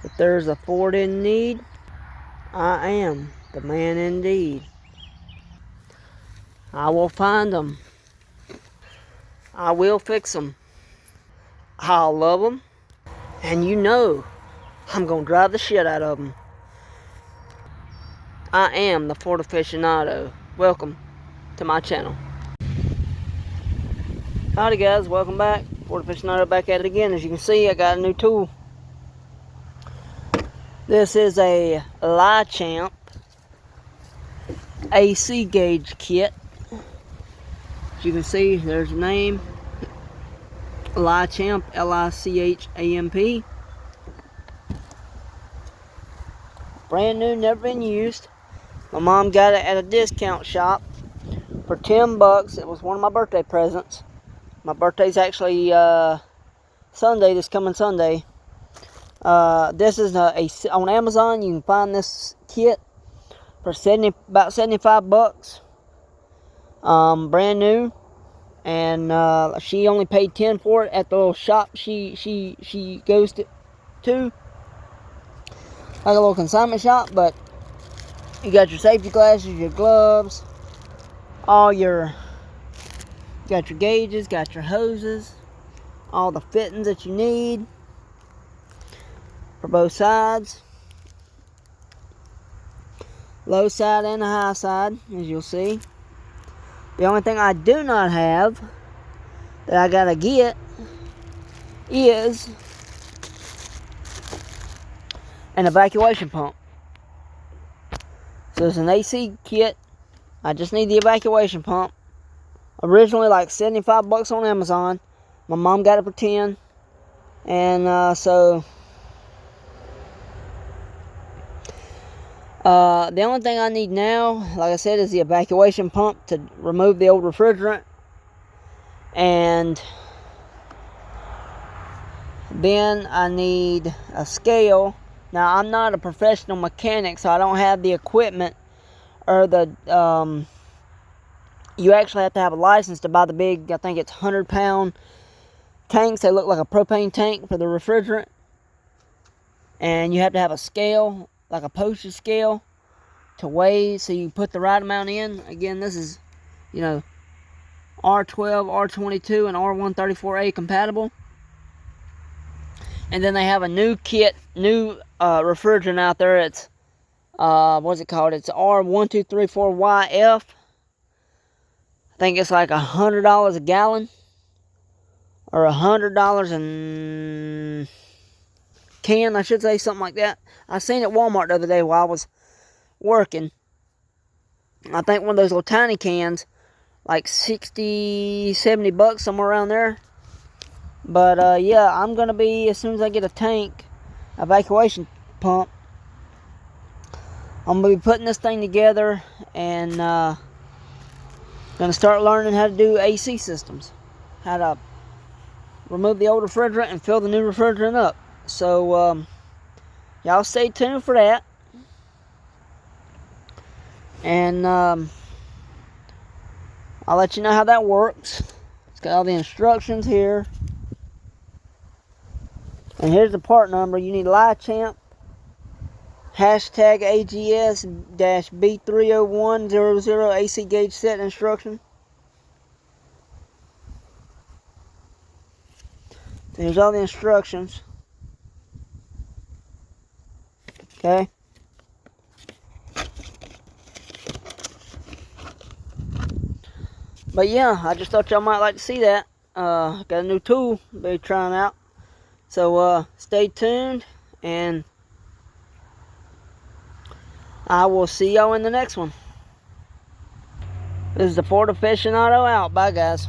If there's a Ford in need, I am the man indeed. I will find them. I will fix them. I'll love them. And you know, I'm going to drive the shit out of them. I am the Ford aficionado. Welcome to my channel. Howdy guys, welcome back. Ford aficionado back at it again. As you can see, I got a new tool. This is a Lichamp AC gauge kit. As you can see, there's the name. Lichamp, L-I-C-H-A-M-P. Brand new, never been used. My mom got it at a discount shop for 10 bucks. It was one of my birthday presents. My birthday's actually Sunday, this coming Sunday. This is on Amazon. You can find this kit for about 75 bucks. Brand new. And she only paid 10 for it at the little shop she goes to. Like a little consignment shop, but you got your safety glasses, your gloves, got your gauges, got your hoses, all the fittings that you need for both sides, low side and the high side, as you'll see. The only thing I do not have that I gotta get is an evacuation pump. So it's an AC kit. I just need the evacuation pump. Originally like 75 bucks on Amazon. My mom got it for 10. And so the only thing I need now, like I said, is the evacuation pump to remove the old refrigerant. And then I need a scale. Now, I'm not a professional mechanic, so I don't have the equipment or the, you actually have to have a license to buy the big, I think it's 100-pound tanks. They look like a propane tank for the refrigerant. And you have to have a scale, like a postage scale, to weigh so you put the right amount in. Again, this is, you know, R12, R22, and R134A compatible. And then they have a new kit, new refrigerant out there. It's, what's it called? It's R1234YF. I think it's like $100 a gallon. Or $100 a can, I should say, something like that. I seen it at Walmart the other day while I was working. I think one of those little tiny cans, like 60, 70 bucks, somewhere around there. But yeah, I'm gonna be, as soon as I get a tank, evacuation pump, I'm gonna be putting this thing together and gonna start learning how to do AC systems, how to remove the old refrigerant and fill the new refrigerant up. So y'all stay tuned for that. And I'll let you know how that works. It's got all the instructions here. And here's the part number. You need Lichamp #AGS-B30100 AC gauge set instruction. Here's all the instructions. Okay. But yeah, I just thought y'all might like to see that. Got a new tool to be trying out. So stay tuned, and I will see y'all in the next one. This is the Ford aficionado out. Bye guys.